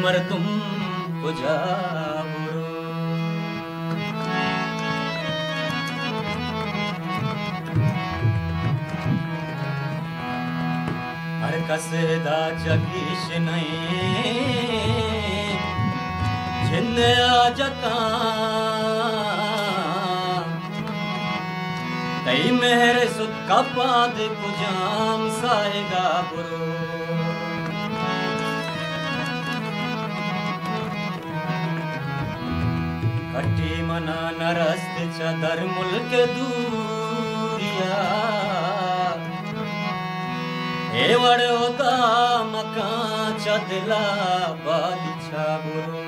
मर तुम पुजाबुरो हर कसदा जगीश नहीं जिन आजता तई मेहर सुत कपाद पुजाम साएगा बुरो खट्टी मना नरस्त चदर मुल्क दूरिया एवड़ होता मकान चदला बादशाह बुरो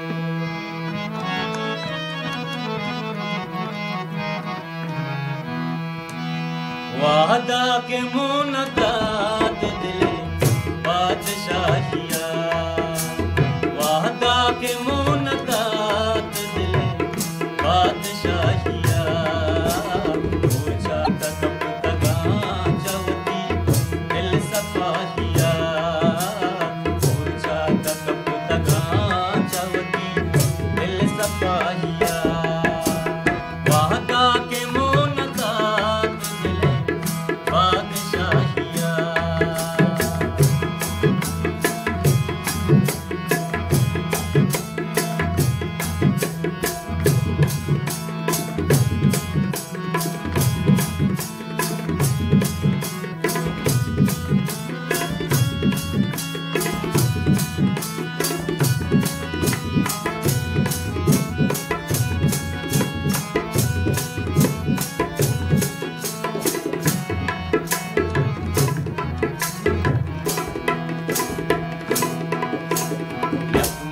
वादा के मुनकात दिले बादशाहिया वादा के मुनकात दिले बादशाहिया पूछा तक तगा चवती दिल सफाहिया पूछा तक तगा चवती दिल सफाहिया वादा के मुनकात दिले बादशाहिया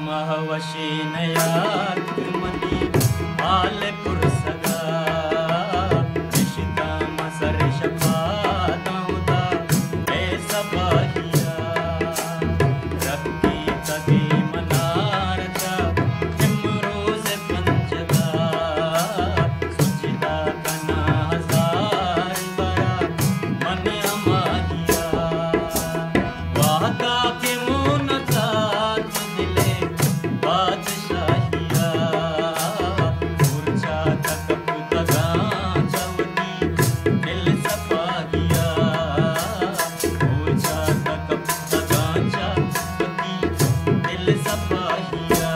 महवशी नयाक मती आल पुरसगा रिश्ता मसर शफादाउदा ए सबाहिया रखी तगी मनारचा इमरोज पंचगा सुचिदा कना हजार बरा मन अमाहिया वादा के मुनकात दिले बादशाहिया पूछा तक तगा चवती दिल सफाहिया पूछा तक तगा चवती दिल सफाहिया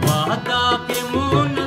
वादा के मुन